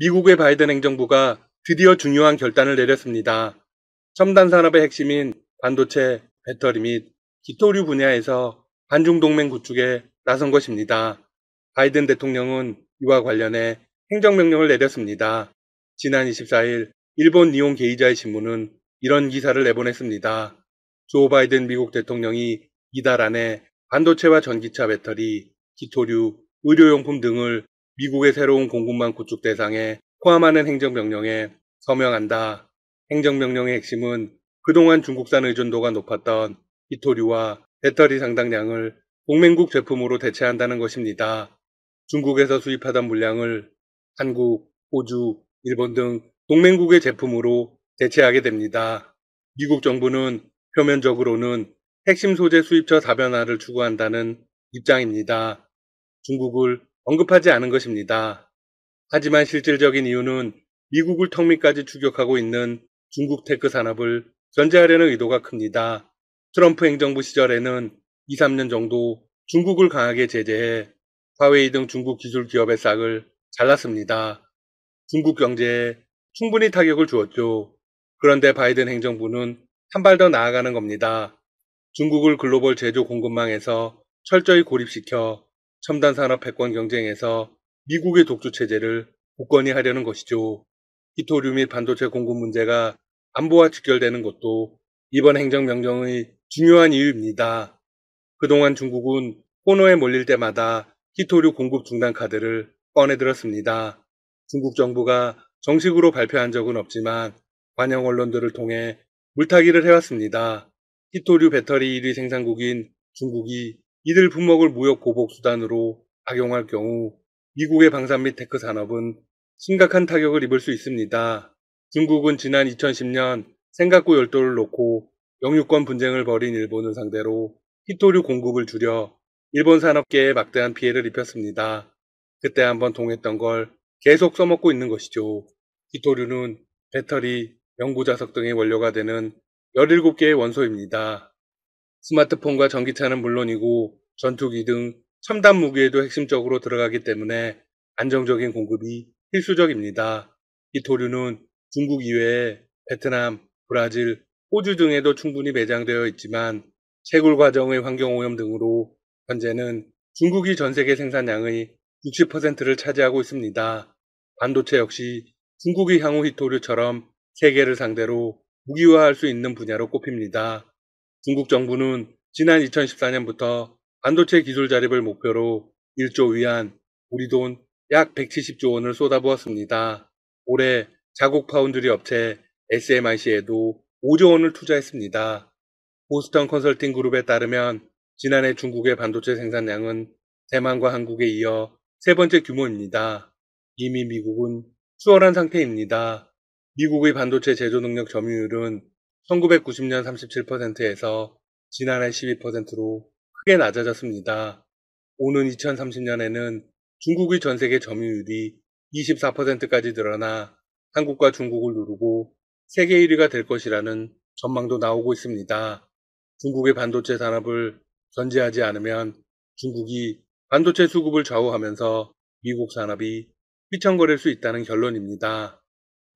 미국의 바이든 행정부가 드디어 중요한 결단을 내렸습니다. 첨단 산업의 핵심인 반도체, 배터리 및 기토류 분야에서 반중 동맹 구축에 나선 것입니다. 바이든 대통령은 이와 관련해 행정명령을 내렸습니다. 지난 24일 일본 니혼 게이자의 신문은 이런 기사를 내보냈습니다. 조 바이든 미국 대통령이 이달 안에 반도체와 전기차 배터리, 기토류, 의료용품 등을 미국의 새로운 공급망 구축 대상에 포함하는 행정명령에 서명한다. 행정명령의 핵심은 그동안 중국산 의존도가 높았던 기토류와 배터리 상당량을 동맹국 제품으로 대체한다는 것입니다. 중국에서 수입하던 물량을 한국, 호주, 일본 등 동맹국의 제품으로 대체하게 됩니다. 미국 정부는 표면적으로는 핵심 소재 수입처 다변화를 추구한다는 입장입니다. 중국을 언급하지 않은 것입니다. 하지만 실질적인 이유는 미국을 턱 밑까지 추격하고 있는 중국 테크 산업을 견제하려는 의도가 큽니다. 트럼프 행정부 시절에는 2, 3년 정도 중국을 강하게 제재해 화웨이 등 중국 기술 기업의 싹을 잘랐습니다. 중국 경제에 충분히 타격을 주었죠. 그런데 바이든 행정부는 한 발 더 나아가는 겁니다. 중국을 글로벌 제조 공급망에서 철저히 고립시켜 첨단 산업 패권 경쟁에서 미국의 독주 체제를 굳건히 하려는 것이죠. 히토류 및 반도체 공급 문제가 안보와 직결되는 것도 이번 행정명령의 중요한 이유입니다. 그동안 중국은 코너에 몰릴 때마다 히토류 공급 중단 카드를 꺼내들었습니다. 중국 정부가 정식으로 발표한 적은 없지만 관영 언론들을 통해 물타기를 해왔습니다. 히토류 배터리 1위 생산국인 중국이 이들 품목을 무역 보복 수단으로 악용할 경우 미국의 방산 및 테크 산업은 심각한 타격을 입을 수 있습니다. 중국은 지난 2010년 센가쿠 열도를 놓고 영유권 분쟁을 벌인 일본을 상대로 히토류 공급을 줄여 일본 산업계에 막대한 피해를 입혔습니다. 그때 한번 통했던 걸 계속 써먹고 있는 것이죠. 히토류는 배터리, 연구자석 등의 원료가 되는 17개의 원소입니다. 스마트폰과 전기차는 물론이고 전투기 등 첨단 무기에도 핵심적으로 들어가기 때문에 안정적인 공급이 필수적입니다. 히토류는 중국 이외에 베트남, 브라질, 호주 등에도 충분히 매장되어 있지만 채굴 과정의 환경오염 등으로 현재는 중국이 전 세계 생산량의 60%를 차지하고 있습니다. 반도체 역시 중국이 향후 히토류처럼 세계를 상대로 무기화할 수 있는 분야로 꼽힙니다. 중국 정부는 지난 2014년부터 반도체 기술 자립을 목표로 1조 위안, 우리 돈 약 170조 원을 쏟아부었습니다. 올해 자국 파운드리 업체 SMIC에도 5조 원을 투자했습니다. 보스턴 컨설팅 그룹에 따르면 지난해 중국의 반도체 생산량은 대만과 한국에 이어 세 번째 규모입니다. 이미 미국은 수월한 상태입니다. 미국의 반도체 제조 능력 점유율은 1990년 37%에서 지난해 12%로 크게 낮아졌습니다. 오는 2030년에는 중국의 전 세계 점유율이 24%까지 늘어나 한국과 중국을 누르고 세계 1위가 될 것이라는 전망도 나오고 있습니다. 중국의 반도체 산업을 견제하지 않으면 중국이 반도체 수급을 좌우하면서 미국 산업이 휘청거릴 수 있다는 결론입니다.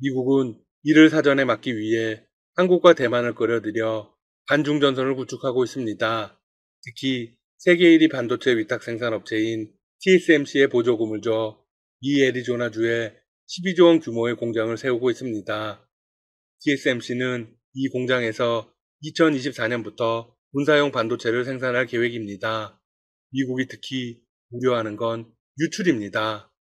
미국은 이를 사전에 막기 위해 한국과 대만을 끌어들여 반중전선을 구축하고 있습니다. 특히 세계 1위 반도체 위탁 생산업체인 TSMC에 보조금을 줘 미 애리조나주에 12조 원 규모의 공장을 세우고 있습니다. TSMC는 이 공장에서 2024년부터 군사용 반도체를 생산할 계획입니다. 미국이 특히 우려하는 건 유출입니다.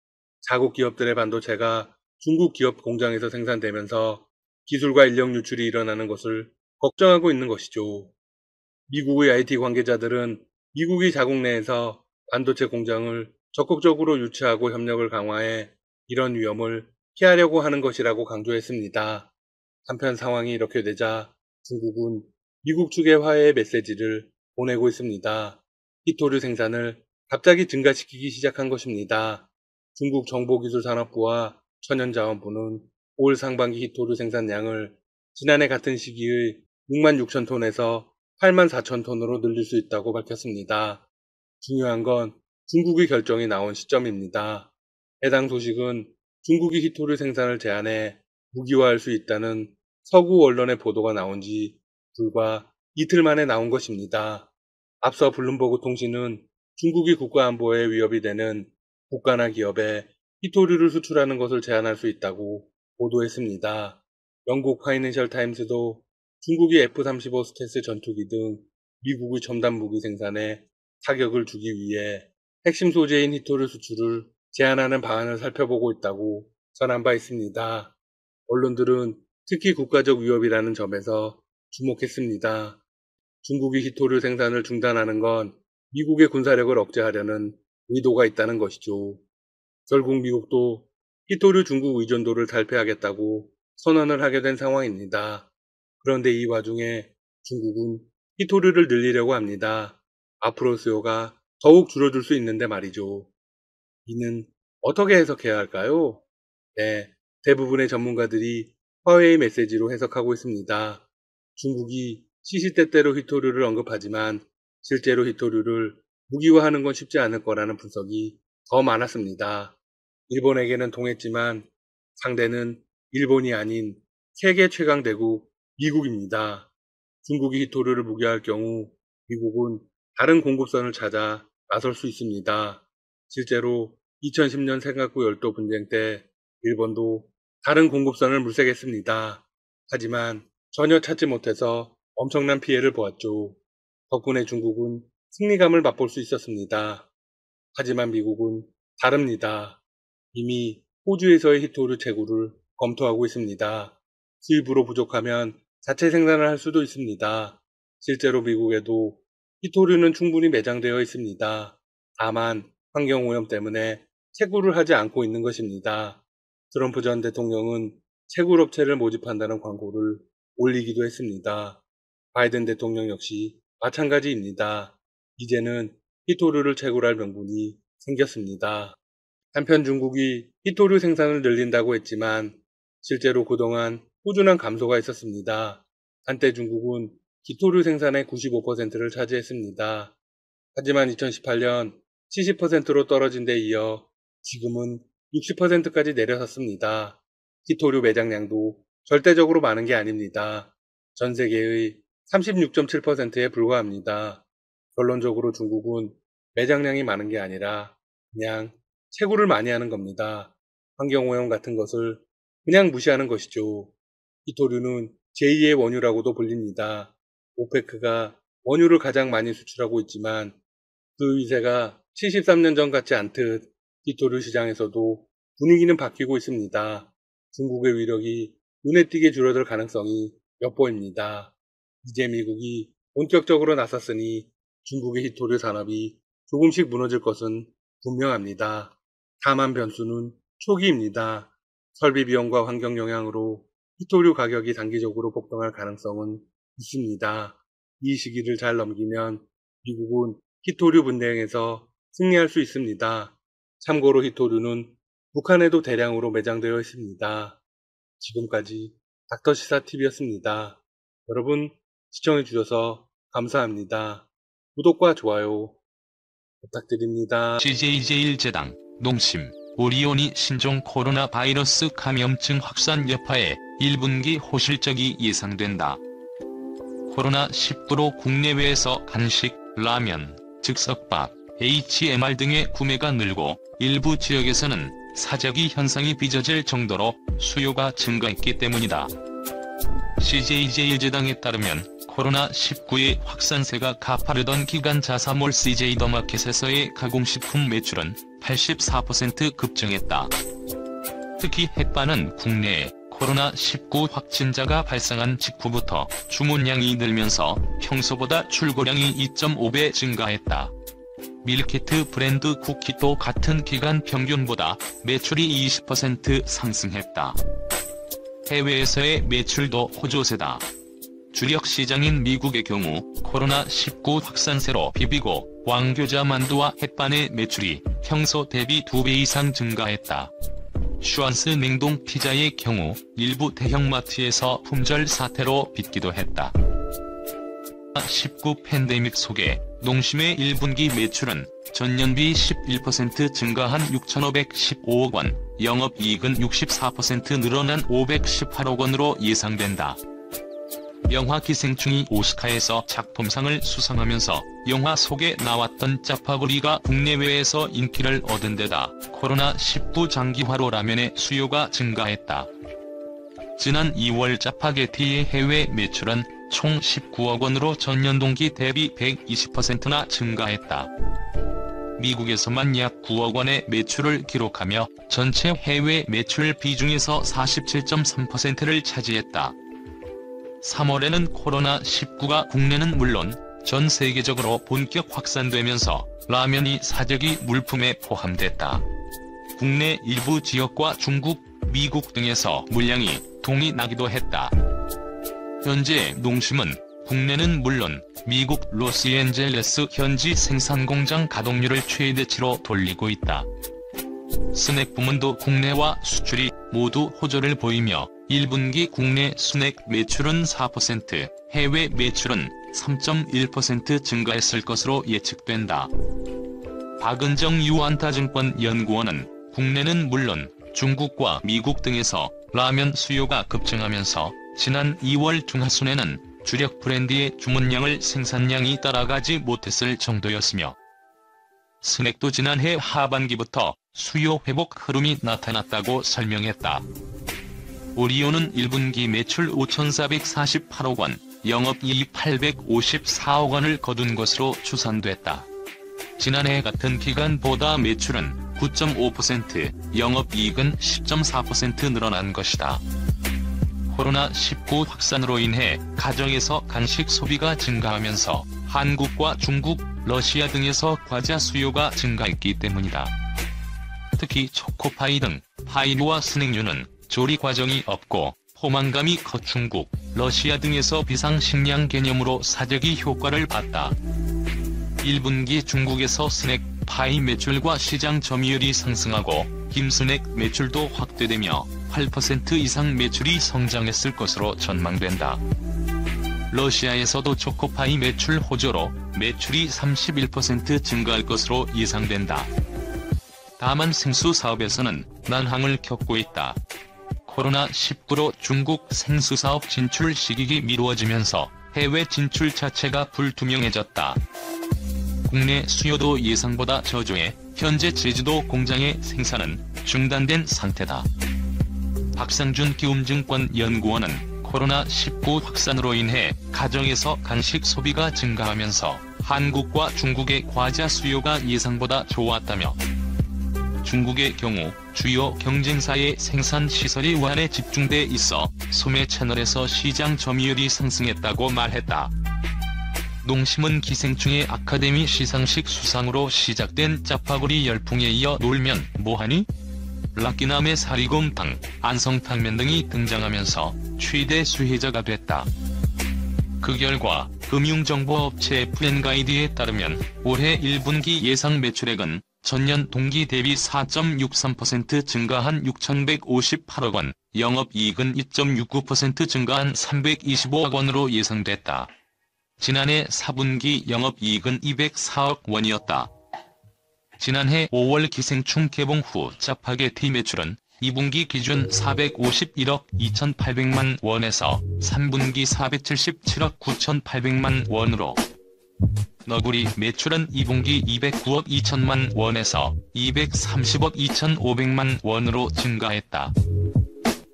자국 기업들의 반도체가 중국 기업 공장에서 생산되면서 기술과 인력 유출이 일어나는 것을 걱정하고 있는 것이죠. 미국의 IT 관계자들은 미국이 자국 내에서 반도체 공장을 적극적으로 유치하고 협력을 강화해 이런 위험을 피하려고 하는 것이라고 강조했습니다. 한편 상황이 이렇게 되자 중국은 미국 측에 화해의 메시지를 보내고 있습니다. 히토류 생산을 갑자기 증가시키기 시작한 것입니다. 중국 정보기술산업부와 천연자원부는 올 상반기 히토류 생산량을 지난해 같은 시기의 6만 6천 톤에서 8만 4천 톤으로 늘릴 수 있다고 밝혔습니다. 중요한 건 중국의 결정이 나온 시점입니다. 해당 소식은 중국이 히토류 생산을 제한해 무기화할 수 있다는 서구 언론의 보도가 나온 지 불과 이틀 만에 나온 것입니다. 앞서 블룸버그 통신은 중국이 국가안보에 위협이 되는 국가나 기업에 히토류를 수출하는 것을 제한할 수 있다고 보도했습니다. 영국 파이낸셜 타임스도 중국이 F-35 스텔스 전투기 등 미국의 첨단 무기 생산에 타격을 주기 위해 핵심 소재인 히토류 수출을 제한하는 방안을 살펴보고 있다고 전한 바 있습니다. 언론들은 특히 국가적 위협이라는 점에서 주목했습니다. 중국이 히토류 생산을 중단하는 건 미국의 군사력을 억제하려는 의도가 있다는 것이죠. 결국 미국도 히토류 중국 의존도를 탈피하겠다고 선언을 하게 된 상황입니다. 그런데 이 와중에 중국은 히토류를 늘리려고 합니다. 앞으로 수요가 더욱 줄어들 수 있는데 말이죠. 이는 어떻게 해석해야 할까요? 네, 대부분의 전문가들이 화웨이 메시지로 해석하고 있습니다. 중국이 시시때때로 히토류를 언급하지만 실제로 히토류를 무기화하는 건 쉽지 않을 거라는 분석이 더 많았습니다. 일본에게는 통했지만 상대는 일본이 아닌 세계 최강 대국 미국입니다. 중국이 히토류를 무기화할 경우 미국은 다른 공급선을 찾아 나설 수 있습니다. 실제로 2010년 센가쿠 열도 분쟁 때 일본도 다른 공급선을 물색했습니다. 하지만 전혀 찾지 못해서 엄청난 피해를 보았죠. 덕분에 중국은 승리감을 맛볼 수 있었습니다. 하지만 미국은 다릅니다. 이미 호주에서의 히토류 채굴을 검토하고 있습니다. 수입으로 부족하면 자체 생산을 할 수도 있습니다. 실제로 미국에도 히토류는 충분히 매장되어 있습니다. 다만 환경오염 때문에 채굴을 하지 않고 있는 것입니다. 트럼프 전 대통령은 채굴업체를 모집한다는 광고를 올리기도 했습니다. 바이든 대통령 역시 마찬가지입니다. 이제는 히토류를 채굴할 명분이 생겼습니다. 한편 중국이 히토류 생산을 늘린다고 했지만 실제로 그동안 꾸준한 감소가 있었습니다. 한때 중국은 히토류 생산의 95%를 차지했습니다. 하지만 2018년 70%로 떨어진 데 이어 지금은 60%까지 내려섰습니다. 히토류 매장량도 절대적으로 많은 게 아닙니다. 전 세계의 36.7%에 불과합니다. 결론적으로 중국은 매장량이 많은 게 아니라 그냥 채굴을 많이 하는 겁니다. 환경오염 같은 것을 그냥 무시하는 것이죠. 히토류는 제2의 원유라고도 불립니다. 오페크가 원유를 가장 많이 수출하고 있지만 그 위세가 73년 전 같지 않듯 히토류 시장에서도 분위기는 바뀌고 있습니다. 중국의 위력이 눈에 띄게 줄어들 가능성이 엿보입니다. 이제 미국이 본격적으로 나섰으니 중국의 히토류 산업이 조금씩 무너질 것은 분명합니다. 다만 변수는 초기입니다. 설비 비용과 환경 영향으로 히토류 가격이 단기적으로 폭등할 가능성은 있습니다. 이 시기를 잘 넘기면 미국은 히토류 분쟁에서 승리할 수 있습니다. 참고로 히토류는 북한에도 대량으로 매장되어 있습니다. 지금까지 닥터시사TV였습니다. 여러분 시청해주셔서 감사합니다. 구독과 좋아요 부탁드립니다. CJ제일제당, 농심, 오리온이 신종 코로나 바이러스 감염증 확산 여파에 1분기 호실적이 예상된다. 코로나19로 국내외에서 간식, 라면, 즉석밥, HMR 등의 구매가 늘고 일부 지역에서는 사재기 현상이 빚어질 정도로 수요가 증가했기 때문이다. CJ제일제당에 따르면 코로나19의 확산세가 가파르던 기간 자사몰 CJ더마켓에서의 가공식품 매출은 84% 급증했다. 특히 햇반은 국내에 코로나19 확진자가 발생한 직후부터 주문량이 늘면서 평소보다 출고량이 2.5배 증가했다. 밀키트 브랜드 쿠키도 같은 기간 평균보다 매출이 20% 상승했다. 해외에서의 매출도 호조세다. 주력 시장인 미국의 경우 코로나19 확산세로 비비고 왕교자 만두와 햇반의 매출이 평소 대비 2배 이상 증가했다. 슈완스 냉동 피자의 경우 일부 대형마트에서 품절 사태로 빚기도 했다. 19 팬데믹 속에 농심의 1분기 매출은 전년비 11% 증가한 6,515억 원, 영업이익은 64% 늘어난 518억 원으로 예상된다. 영화 기생충이 오스카에서 작품상을 수상하면서 영화 속에 나왔던 짜파구리가 국내외에서 인기를 얻은 데다 코로나19 장기화로 라면의 수요가 증가했다. 지난 2월 짜파게티의 해외 매출은 총 19억 원으로 전년 동기 대비 120%나 증가했다. 미국에서만 약 9억 원의 매출을 기록하며 전체 해외 매출 비중에서 47.3%를 차지했다. 3월에는 코로나19가 국내는 물론 전 세계적으로 본격 확산되면서 라면이 사재기 물품에 포함됐다. 국내 일부 지역과 중국, 미국 등에서 물량이 동이 나기도 했다. 현재 농심은 국내는 물론 미국 로스앤젤레스 현지 생산 공장 가동률을 최대치로 돌리고 있다. 스낵 부문도 국내와 수출이 모두 호조를 보이며 1분기 국내 스낵 매출은 4%, 해외 매출은 3.1% 증가했을 것으로 예측된다. 박은정 유안타증권 연구원은 국내는 물론 중국과 미국 등에서 라면 수요가 급증하면서 지난 2월 중하순에는 주력 브랜드의 주문량을 생산량이 따라가지 못했을 정도였으며 스낵도 지난해 하반기부터 수요 회복 흐름이 나타났다고 설명했다. 오리온은 1분기 매출 5,448억 원, 영업이익 854억 원을 거둔 것으로 추산됐다. 지난해 같은 기간보다 매출은 9.5%, 영업이익은 10.4% 늘어난 것이다. 코로나19 확산으로 인해 가정에서 간식 소비가 증가하면서 한국과 중국, 러시아 등에서 과자 수요가 증가했기 때문이다. 특히 초코파이 등 파이류와 스낵류는 조리 과정이 없고 포만감이 커 중국, 러시아 등에서 비상식량 개념으로 사재기 효과를 봤다. 1분기 중국에서 스낵, 파이 매출과 시장 점유율이 상승하고 김스낵 매출도 확대되며 8% 이상 매출이 성장했을 것으로 전망된다. 러시아에서도 초코파이 매출 호조로 매출이 31% 증가할 것으로 예상된다. 다만 생수 사업에서는 난항을 겪고 있다. 코로나19로 중국 생수 사업 진출 시기가 미루어지면서 해외 진출 자체가 불투명해졌다. 국내 수요도 예상보다 저조해 현재 제주도 공장의 생산은 중단된 상태다. 박상준 기움증권 연구원은 코로나19 확산으로 인해 가정에서 간식 소비가 증가하면서 한국과 중국의 과자 수요가 예상보다 좋았다며 중국의 경우 주요 경쟁사의 생산 시설이 완에 집중돼 있어 소매 채널에서 시장 점유율이 상승했다고 말했다. 농심은 기생충의 아카데미 시상식 수상으로 시작된 짜파구리 열풍에 이어 놀면 뭐하니? 락기남의 사리곰탕, 안성탕면 등이 등장하면서 최대 수혜자가 됐다. 그 결과 금융정보업체 FN가이드에 따르면 올해 1분기 예상 매출액은 전년 동기 대비 4.63% 증가한 6,158억 원, 영업이익은 2.69% 증가한 325억 원으로 예상됐다. 지난해 4분기 영업이익은 204억 원이었다. 지난해 5월 기생충 개봉 후 짜파게티 매출은 2분기 기준 451억 2,800만 원에서 3분기 477억 9,800만 원으로 너구리 매출은 2분기 209억 2천만 원에서 230억 2,500만 원으로 증가했다.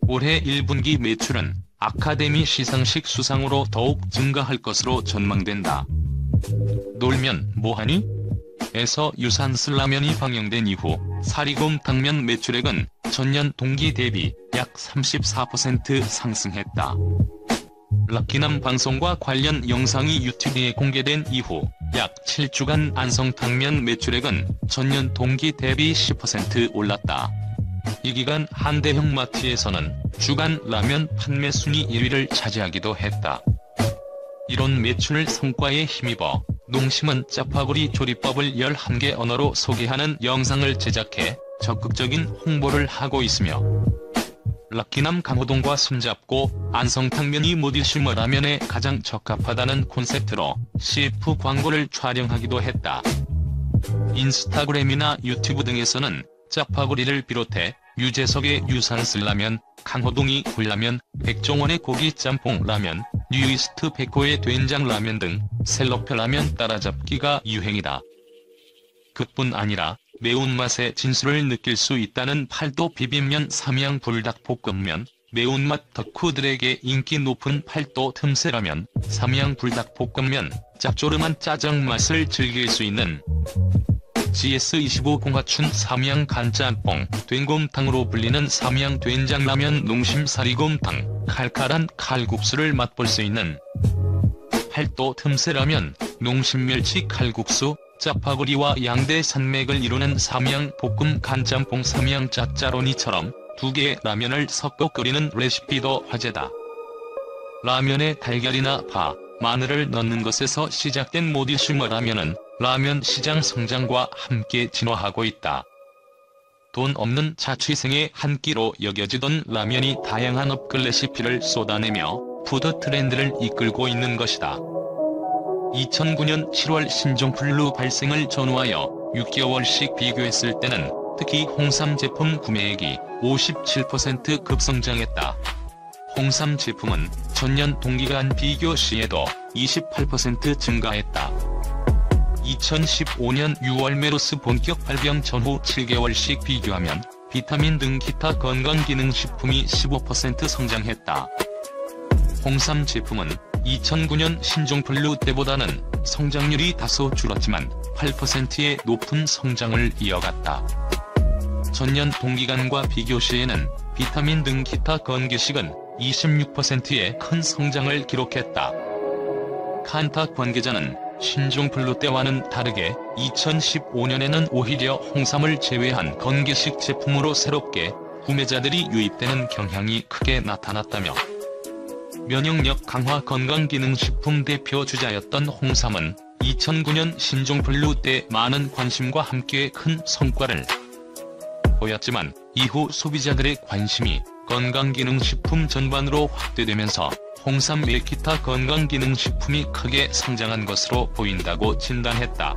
올해 1분기 매출은 아카데미 시상식 수상으로 더욱 증가할 것으로 전망된다. 놀면 뭐하니? 에서 유산슬 라면이 방영된 이후 사리곰탕면 매출액은 전년 동기 대비 약 34% 상승했다. 락기남 방송과 관련 영상이 유튜브에 공개된 이후 약 7주간 안성탕면 매출액은 전년 동기 대비 10% 올랐다. 이 기간 한 대형 마트에서는 주간 라면 판매 순위 1위를 차지하기도 했다. 이런 매출 성과에 힘입어 농심은 짜파구리 조리법을 11개 언어로 소개하는 영상을 제작해 적극적인 홍보를 하고 있으며 럭키남 강호동과 손잡고 안성탕면이 모디슈머 라면에 가장 적합하다는 콘셉트로 CF 광고를 촬영하기도 했다. 인스타그램이나 유튜브 등에서는 짜파구리를 비롯해 유재석의 유산슬 라면, 강호동이 굴라면, 백종원의 고기 짬뽕 라면, 뉴이스트 백호의 된장 라면 등 셀럽표 라면 따라잡기가 유행이다. 그뿐 아니라 매운맛의 진수를 느낄 수 있다는 팔도 비빔면 삼양 불닭볶음면, 매운맛 덕후들에게 인기 높은 팔도 틈새라면, 삼양 불닭볶음면, 짭조름한 짜장 맛을 즐길 수 있는 GS25 공화춘 삼양 간짬뽕, 된곰탕으로 불리는 삼양 된장라면 농심사리곰탕, 칼칼한 칼국수를 맛볼 수 있는 팔도 틈새라면, 농심멸치 칼국수, 짜파구리와 양대 산맥을 이루는 삼양 볶음 간짬뽕 삼양 짜짜로니처럼 두 개의 라면을 섞어 끓이는 레시피도 화제다. 라면에 달걀이나 파, 마늘을 넣는 것에서 시작된 모디슈머 라면은 라면 시장 성장과 함께 진화하고 있다. 돈 없는 자취생의 한 끼로 여겨지던 라면이 다양한 업글 레시피를 쏟아내며 푸드 트렌드를 이끌고 있는 것이다. 2009년 7월 신종플루 발생을 전후하여 6개월씩 비교했을 때는 특히 홍삼 제품 구매액이 57% 급성장했다. 홍삼 제품은 전년 동기간 비교 시에도 28% 증가했다. 2015년 6월 메르스 본격 발병 전후 7개월씩 비교하면 비타민 등 기타 건강기능식품이 15% 성장했다. 홍삼 제품은 2009년 신종플루 때보다는 성장률이 다소 줄었지만 8%의 높은 성장을 이어갔다. 전년 동기간과 비교 시에는 비타민 등 기타 건기식은 26%의 큰 성장을 기록했다. 칸타 관계자는 신종플루 때와는 다르게 2015년에는 오히려 홍삼을 제외한 건기식 제품으로 새롭게 구매자들이 유입되는 경향이 크게 나타났다며, 면역력 강화 건강기능식품 대표 주자였던 홍삼은 2009년 신종플루 때 많은 관심과 함께 큰 성과를 보였지만 이후 소비자들의 관심이 건강기능식품 전반으로 확대되면서 홍삼 외 기타 건강기능식품이 크게 성장한 것으로 보인다고 진단했다.